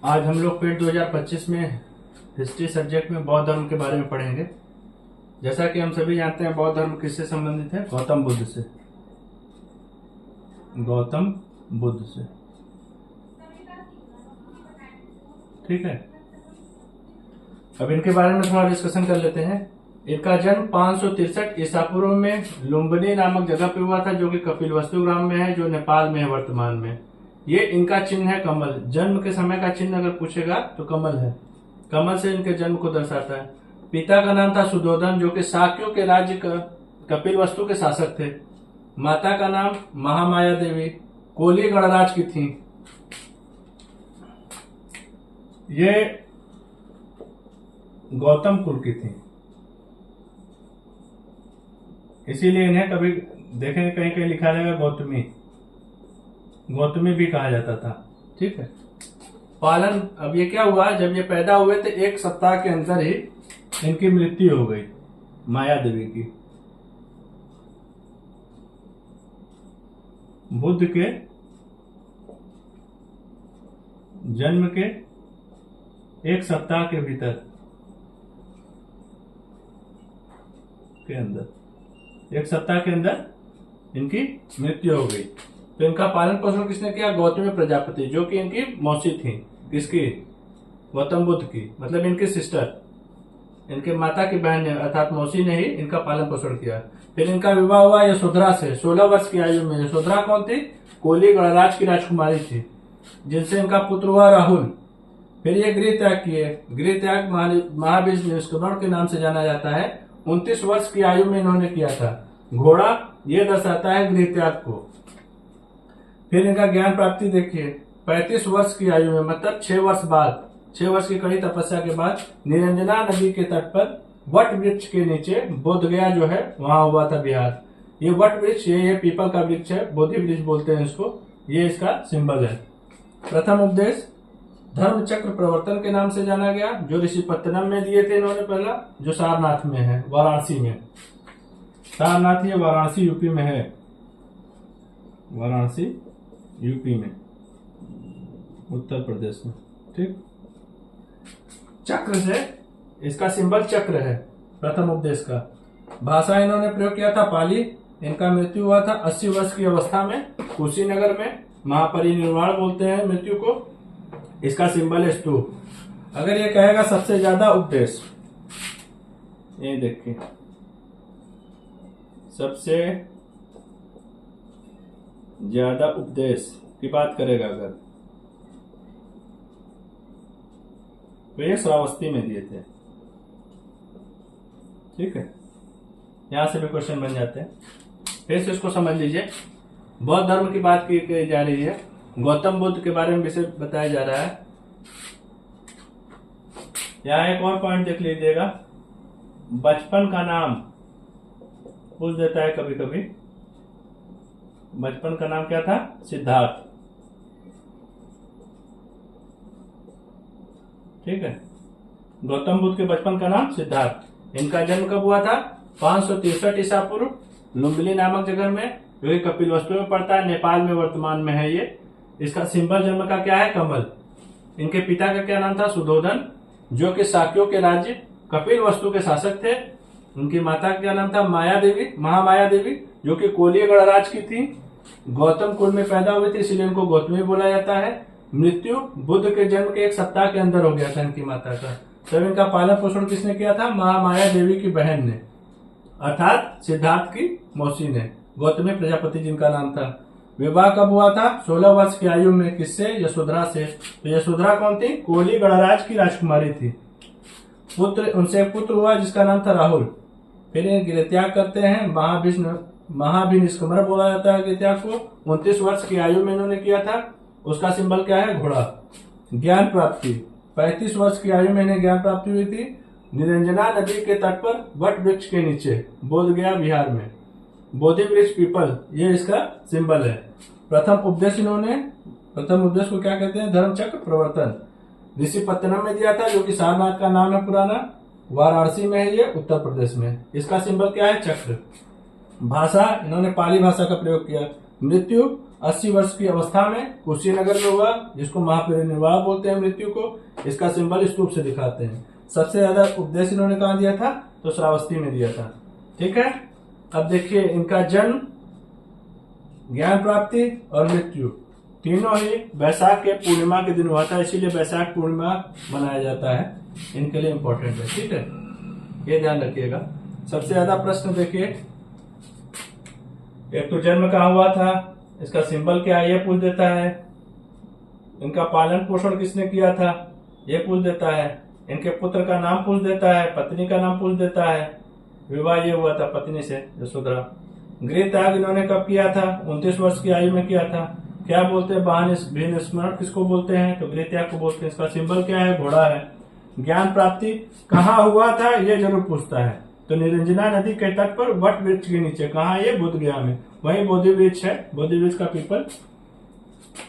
आज हम लोग पेट 2025 में हिस्ट्री सब्जेक्ट में बौद्ध धर्म के बारे में पढ़ेंगे। जैसा कि हम सभी जानते हैं, बौद्ध धर्म किससे संबंधित है? गौतम बुद्ध से। गौतम बुद्ध से, ठीक है। अब इनके बारे में थोड़ा डिस्कशन कर लेते हैं। इनका जन्म 563 ईसा पूर्व में लुम्बिनी नामक जगह पे हुआ था, जो कि कपिलवस्तु ग्राम में है, जो नेपाल में है वर्तमान में। ये इनका चिन्ह है कमल। जन्म के समय का चिन्ह अगर पूछेगा तो कमल है। कमल से इनके जन्म को दर्शाता है। पिता का नाम था सुधोधन, जो कि शाक्यों के राज्य कपिलवस्तु के शासक थे। माता का नाम महामाया देवी कोली गणराज की थी। ये गौतम कुल की थी, इसीलिए इन्हें कभी देखेंगे कहीं कहीं लिखा जाएगा गौतमी। गौतमी भी कहा जाता था, ठीक है। पालन, अब ये क्या हुआ, जब ये पैदा हुए थे 1 सप्ताह के अंदर ही इनकी मृत्यु हो गई, माया देवी की। बुद्ध के जन्म के 1 सप्ताह के भीतर के अंदर 1 सप्ताह के अंदर इनकी मृत्यु हो गई। तो इनका पालन पोषण किसने किया? गौतमी प्रजापति, जो कि इनकी मौसी थी। किसकी? गौतम बुद्ध की, मतलब इनकी सिस्टर, इनके माता की बहन ने, अर्थात मौसी ने ही इनका पालन पोषण किया। फिर इनका विवाह हुआ यशोधरा से 16 वर्ष की आयु में। यशोधरा कौन थी? कोली गणराज की राजकुमारी थी, जिनसे इनका पुत्र हुआ राहुल। फिर ये गृह त्याग किए। गृह त्याग महाबीज निष्क्रमण के नाम से जाना जाता है। 29 वर्ष की आयु में इन्होंने किया था। घोड़ा ये दर्शाता है गृह त्याग को। फिर इनका ज्ञान प्राप्ति देखिए, 35 वर्ष की आयु में, मतलब 6 वर्ष बाद, 6 वर्ष की कड़ी तपस्या के बाद निरंजना नदी के तट पर वट वृक्ष के नीचे बोध गया जो है, वहां हुआ था बिहार। ये वट वृक्ष, ये पीपल का वृक्ष है, बोधि वृक्ष बोलते हैं इसको। ये इसका सिंबल है। प्रथम उपदेश धर्म चक्र प्रवर्तन के नाम से जाना गया, जो ऋषिपत्तनम में दिए थे इन्होंने पहला, जो सारनाथ में है, वाराणसी में। सारनाथ ये वाराणसी यूपी में है, वाराणसी यूपी में, उत्तर प्रदेश में, ठीक। चक्र से, इसका सिंबल चक्र है प्रथम उपदेश का। भाषा इन्होंने प्रयोग किया था पाली। इनका मृत्यु हुआ था 80 वर्ष की अवस्था में, कुशीनगर में। महापरिनिर्वाण बोलते हैं मृत्यु को। इसका सिंबल है स्तूप। अगर ये कहेगा सबसे ज्यादा उपदेश, ये देखिए, सबसे ज्यादा उपदेश की बात करेगा अगर, तो ये श्रावस्ती में दिए थे, ठीक है। यहां से भी क्वेश्चन बन जाते हैं। फिर से इसको समझ लीजिए। बौद्ध धर्म की बात की जा रही है, गौतम बुद्ध के बारे में विषय बताया जा रहा है। यहां एक और पॉइंट देख लीजिएगा, बचपन का नाम पूछ देता है कभी कभी। बचपन का नाम क्या था? सिद्धार्थ, ठीक है। गौतम बुद्ध के बचपन का नाम सिद्धार्थ। इनका जन्म कब हुआ था? 563 ईसा पूर्व, लुम्बिनी नामक जगह में, जो कि कपिलवस्तु में पड़ता है, नेपाल में वर्तमान में है ये। इसका सिंबल जन्म का क्या है? कमल। इनके पिता का क्या नाम था? सुधोधन, जो कि शाक्यों के राज्य कपिलवस्तु के शासक थे। उनकी माता का क्या नाम था? माया देवी, महामाया देवी, जो कि कोली गणराज की थी। गौतम कुल में पैदा हुए थे, इसलिए इनको गौतमी बोला जाता है। मृत्यु बुद्ध के जन्म के 1 सप्ताह के अंदर हो गया था इनकी माता का। तब इनका पालन पोषण किसने किया था? महामाया देवी की बहन ने, अर्थात सिद्धार्थ की मौसी ने, गौतमी प्रजापति जिनका नाम था। विवाह कब हुआ था? 16 वर्ष की आयु में। किससे? यशोधरा से। तो यशोधरा कौन थी? कोली गणराज की राजकुमारी थी। पुत्र, उनसे एक पुत्र हुआ जिसका नाम था राहुल। फिर ये गृह त्याग करते हैं। महाभिनिष्क्रमण बोला जाता है गृह त्याग को। 29 वर्ष की आयु में इन्होंने किया था। उसका सिंबल क्या है? घोड़ा। ज्ञान प्राप्ति, 35 वर्ष की आयु में इन्हें ज्ञान प्राप्ति हुई थी। निरंजना नदी के तट पर वट वृक्ष के नीचे, बोध गया बिहार में। बोधि वृक्ष पीपल, ये इसका सिंबल है। प्रथम उपदेश को क्या कहते हैं? धर्म चक्र प्रवर्तन। ऋषिपत्तनम में दिया था, जो कि सारनाथ का नाम है पुराना। वाराणसी में है ये, उत्तर प्रदेश में। इसका सिंबल क्या है? चक्र। भाषा, इन्होंने पाली भाषा का प्रयोग किया। मृत्यु 80 वर्ष की अवस्था में कुशीनगर में हुआ, जिसको महापरिनिर्वाण बोलते हैं मृत्यु को। इसका सिंबल स्तूप से दिखाते हैं। सबसे ज्यादा उपदेश इन्होंने कहा दिया था? तो श्रावस्ती में दिया था। ठीक है। अब देखिए इनका जन्म, ज्ञान प्राप्ति और मृत्यु तीनों ही वैशाख के पूर्णिमा के दिन हुआ था, इसीलिए वैशाख पूर्णिमा मनाया जाता है। इनके लिए इंपॉर्टेंट है। ठीक है, ये ध्यान रखिएगा। सबसे ज्यादा प्रश्न देखिए, एक तो जन्म कहाँ हुआ था, इसका सिंबल क्या है, ये पूछ देता है। इनका पालन पोषण किसने किया था, ये पूछ देता है। इनके पुत्र का नाम पूछ देता है, पत्नी का नाम पूछ देता है। विवाह ये हुआ था पत्नी से, यशोधरा। गृह त्याग इन्होंने कब किया था? 29 वर्ष की आयु में किया था। क्या बोलते हैं? वाहन स्मरण किसको बोलते हैं? तो गृह त्याग को बोलते हैं। इसका सिंबल क्या है? घोड़ा है। ज्ञान प्राप्ति कहाँ हुआ था, ये जरूर पूछता है। तो निरंजना नदी के तट पर वट वृक्ष के नीचे। कहाँ? ये बोध गया में। वही बोधि वृक्ष है, बोधि वृक्ष का पीपल।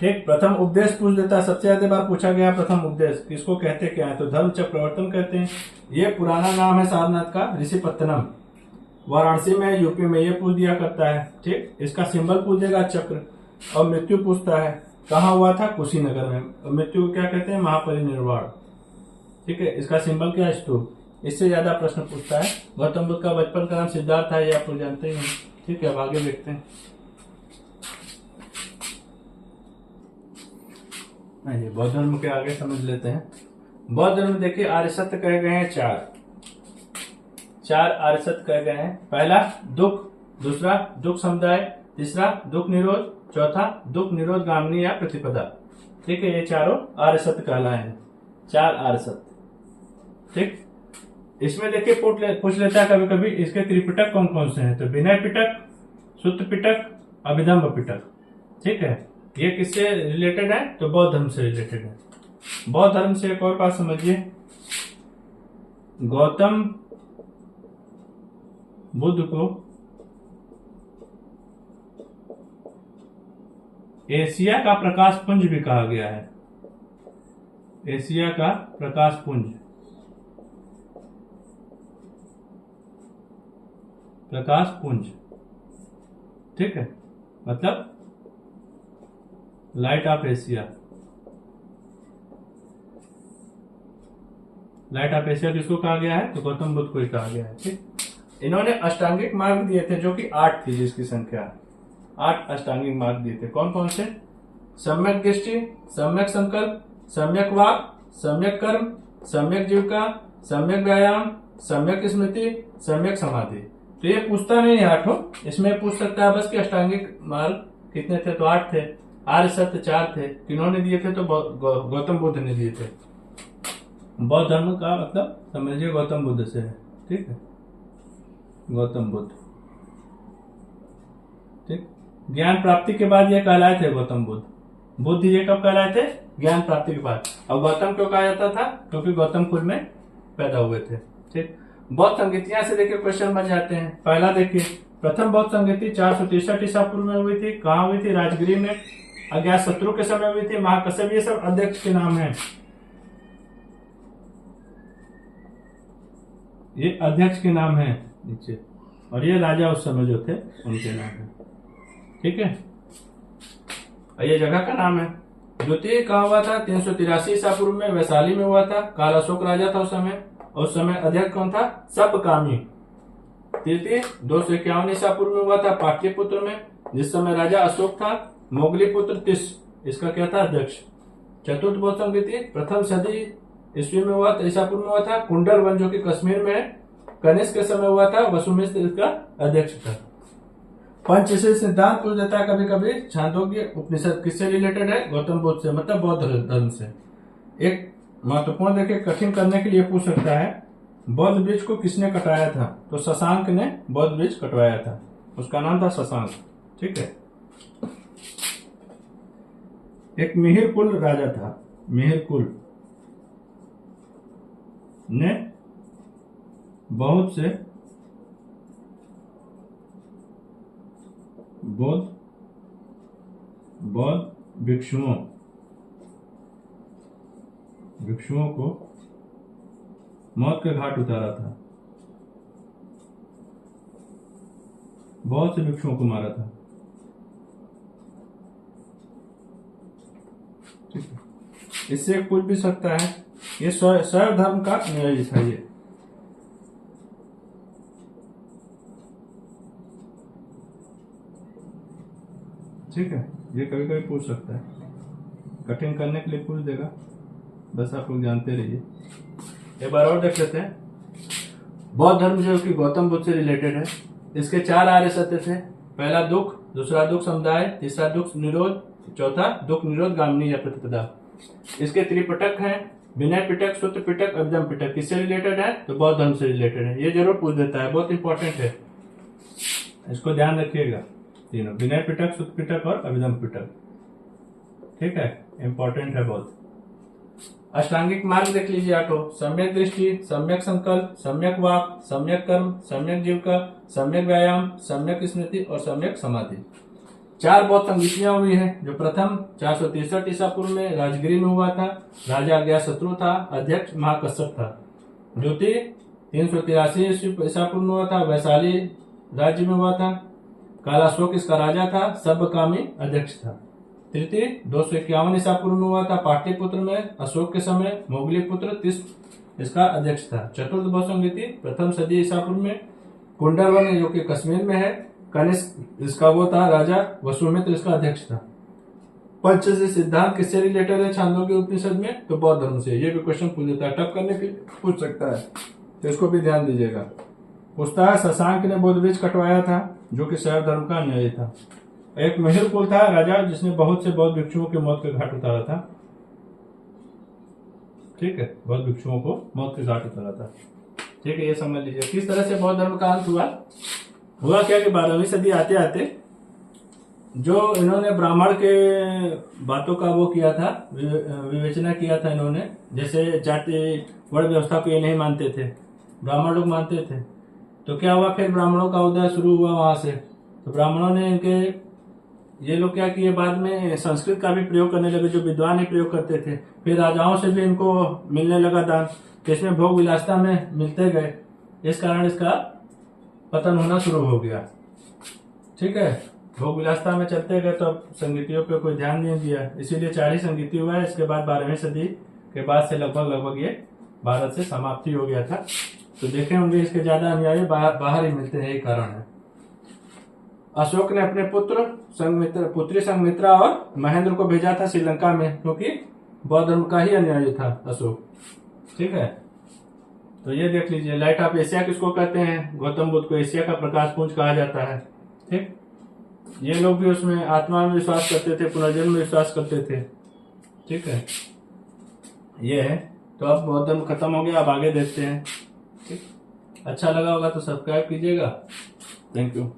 ठीक। प्रथम उपदेश पूछ देता है, सबसे ज्यादा बार पूछा गया प्रथम उपदेश किसको कहते क्या है? तो धर्म चक्र प्रवर्तन कहते हैं। ये पुराना नाम है सारनाथ का, ऋषिपत्तनम। वाराणसी में, यूपी में ये पूछ दिया करता है। ठीक। इसका सिंबल पूछ देगा चक्र। और मृत्यु पूछता है कहाँ हुआ था? कुशीनगर में। मृत्यु को क्या कहते हैं? महापरिनिर्वाण। ठीक है। इसका सिंबल क्या है? स्तूप। इससे ज्यादा प्रश्न पूछता है। गौतम बुद्ध का बचपन का नाम सिद्धार्थ था, ये आप लोग जानते ही हैं। ठीक है, अब आगे देखते हैं। नहीं, बौद्ध धर्म के आगे समझ लेते हैं। बौद्ध धर्म देखिए आर्य सत्य कहे गए हैं चार आर्य सत्य कहे गए हैं। पहला दुख, दूसरा दुख समुदाय, तीसरा दुख निरोध, चौथा दुख निरोध गामिनी या प्रतिपदा। ठीक है, ये चारों आर्य सत्य कहलाए हैं। 4 आर्य सत्य। ठीक। इसमें देखिए पूछ लेता है कभी कभी इसके त्रिपिटक कौन कौन से हैं? तो विनय पिटक, सुत्त पिटक, अभिधम्म पिटक। ठीक है। ये किससे रिलेटेड है? तो बौद्ध धर्म से रिलेटेड है। बौद्ध धर्म से एक और बात समझिए, गौतम बुद्ध को एशिया का प्रकाश पुंज भी कहा गया है। एशिया का प्रकाश पुंज, प्रकाश पुंज। ठीक है, मतलब light of Asia. Light of Asia किसको कहा गया है? तो गौतम बुद्ध को ही कहा गया है। ठीक। इन्होंने अष्टांगिक मार्ग दिए थे, जो कि 8 थी, जिसकी संख्या 8 अष्टांगिक मार्ग दिए थे। कौन कौन से? सम्यक दृष्टि, सम्यक संकल्प, सम्यक वाक, सम्यक कर्म, सम्यक जीविका, सम्यक व्यायाम, सम्यक स्मृति, सम्यक समाधि। तो ये पूछता नहीं है 8। इसमें पूछ सकता है बस कि अष्टांगिक मार्ग कितने थे? तो 8 थे। आर्य सत्य 4 थे। किन्होंने दिए थे? तो गौतम बुद्ध ने दिए थे। बौद्ध धर्म का मतलब समझिए गौतम बुद्ध से है। ठीक है, गौतम बुद्ध। ठीक। ज्ञान प्राप्ति के बाद ये कहलाए थे गौतम बुद्ध। बुद्ध ये कब कहलाए थे? ज्ञान प्राप्ति के बाद। और गौतम क्यों कहा जाता था? क्योंकि गौतम कुल में पैदा हुए थे। ठीक। बौद्ध संगीतियां से देखिए क्वेश्चन बन जाते हैं। पहला देखिए, प्रथम बौद्ध संगीति 463 ईसा पूर्व में हुई थी। कहाँ हुई थी? राजगिरी में। अज्ञात शत्रु के समय हुई थी। महाकश्यप ये सब अध्यक्ष के नाम है। ये अध्यक्ष के नाम है नीचे, और ये राजा उस समय जो थे उनके नाम है। ठीक है, और ये जगह का नाम है। द्वितीय कहाँ हुआ था? 383 ईसा पूर्व में वैशाली में हुआ था। काल अशोक राजा था उस समय, और उस समय अध्यक्ष कौन था? सबकामी। तृतीय 251 ईसा पूर्व में हुआ था पाटलिपुत्र में, जिस समय राजा अशोक था। मोगली पुत्र तिस इसका क्या था? अध्यक्ष। चतुर्थ बौद्ध संगीति प्रथम सदी ईस्वी में हुआ था, ईसा पूर्व में हुआ था कुंडल वन, जो कि कश्मीर में है। कनिष्क के समय हुआ था। वसुमित्र इसका अध्यक्ष था। पंचशील सिद्धांत पूछ देता है कभी कभी। छांदोग्य उपनिषद किससे रिलेटेड है? गौतम बुद्ध से, मतलब बौद्ध धर्म से। एक महत्वपूर्ण देखिए, कठिन करने के लिए पूछ सकता है, बौद्ध वृक्ष को किसने कटाया था? तो शशांक ने बौद्ध वृक्ष कटवाया था। उसका नाम था शशांक। ठीक है। एक मिहिर कुल राजा था। मिहिर कुल ने बहुत से बौद्ध भिक्षुओं को मौत के घाट उतारा था। बहुत से भिक्षुओं को मारा था। इससे पूछ भी सकता है। ये शैव धर्म का अनुयायी था ये। ठीक है, ये कभी कभी पूछ सकता है, कठिन करने के लिए पूछ देगा, बस आप लोग जानते रहिए। एक बार और देख लेते हैं। बौद्ध धर्म जो कि गौतम बुद्ध से रिलेटेड है, इसके 4 आर्य सत्य थे। पहला दुख, दूसरा दुख समुदाय, तीसरा दुख निरोध, चौथा दुख निरोध गामिनी या प्रतिपदा। इसके त्रिपिटक हैं, विनय पिटक, सूत्र पिटक, अभिधम पिटक। किससे रिलेटेड है? तो बौद्ध धर्म से रिलेटेड है। ये जरूर पूछ देता है, बहुत इंपॉर्टेंट है, इसको ध्यान रखिएगा। तीनों विनय पिटक, सूत्र पिटक और अभिधम पिटक। ठीक है, इंपॉर्टेंट है बहुत। अष्टांगिक मार्ग देख लीजिए आठों। सम्यक दृष्टि, सम्यक संकल्प, सम्यक वाक, सम्यक कर्म, सम्यक जीविका, सम्यक व्यायाम, सम्यक स्मृति और सम्यक समाधि। 4 बौद्ध संगीतियां हुई है, जो प्रथम 463 ईसा पूर्व में राजगिरी में हुआ था। राजा अज्ञातशत्रु था, अध्यक्ष महाकश्यप था। ज्योति 383 ईसा पूर्व में हुआ था, वैशाली राज्य में हुआ था। कालाशोक इसका राजा था, सर्वकामी अध्यक्ष था। तृतीय 251 ईसा पूर्व में हुआ था, पाटलिपुत्र में, अशोक के समय। मोगली पुत्र तिष्ट इसका अध्यक्ष था। चतुर्थ बौद्ध संगीति प्रथम सदी ईसा पूर्व में, कुंडलवन जो कि कश्मीर में है। कनिष्क इसका वो था राजा, वसुमित्र इसका अध्यक्ष था। पंचदशी सिद्धांत किससे रिलेटेड है छांदोग्य उपनिषद में? तो बौद्ध धर्म से। ये भी क्वेश्चन पूछ देता है, टफ करने के लिए पूछ सकता है, तो इसको भी ध्यान दीजिएगा। पूछता है शशांक ने बौद्ध बीज कटवाया था, जो कि शैव धर्म का अनुयायी था। एक महिर कुल था राजा, जिसने बहुत से बौद्ध भिक्षुओं के मौत के घाट उतारा था। ठीक है, बौद्ध भिक्षुओं को मौत के घाट उतारा था। ठीक है, ये समझ लीजिए किस तरह से बौद्ध धर्म का अंत हुआ क्या कि 12वीं सदी आते आते जो इन्होंने ब्राह्मण के बातों का वो किया था, विवेचना किया था इन्होंने। जैसे जाति वर्ण व्यवस्था को ये नहीं मानते थे, ब्राह्मण लोग मानते थे। तो क्या हुआ, फिर ब्राह्मणों का उदय शुरू हुआ वहां से। तो ब्राह्मणों ने इनके ये लोग क्या किए, बाद में संस्कृत का भी प्रयोग करने लगे, जो विद्वान ही प्रयोग करते थे। फिर राजाओं से भी इनको मिलने लगा दान, तो इसमें भोग विलासता में मिलते गए। इस कारण इसका पतन होना शुरू हो गया। ठीक है, भोग विलासता में चलते गए तो अब संगीतियों पे कोई ध्यान नहीं दिया, इसीलिए 4 ही संगीति हुआ है। इसके बाद 12वीं सदी के बाद से लगभग ये भारत से समाप्ति हो गया था। तो देखे होंगे इसके ज्यादा अनुयायी बाहर ही मिलते हैं, यही कारण है। अशोक ने अपने पुत्री संघमित्रा और महेंद्र को भेजा था श्रीलंका में, क्योंकि बौद्ध धर्म का ही अनुयायी था अशोक। ठीक है, तो ये देख लीजिए। लाइट ऑफ एशिया किसको कहते हैं? गौतम बुद्ध को एशिया का प्रकाश पुंज कहा जाता है। ठीक, ये लोग भी उसमें आत्मा में विश्वास करते थे, पुनर्जन्म में विश्वास करते थे। ठीक है, ये है। तो अब बौद्ध धर्म खत्म हो गया, अब आगे देखते हैं। ठीक, अच्छा लगा होगा तो सब्सक्राइब कीजिएगा। Thank you.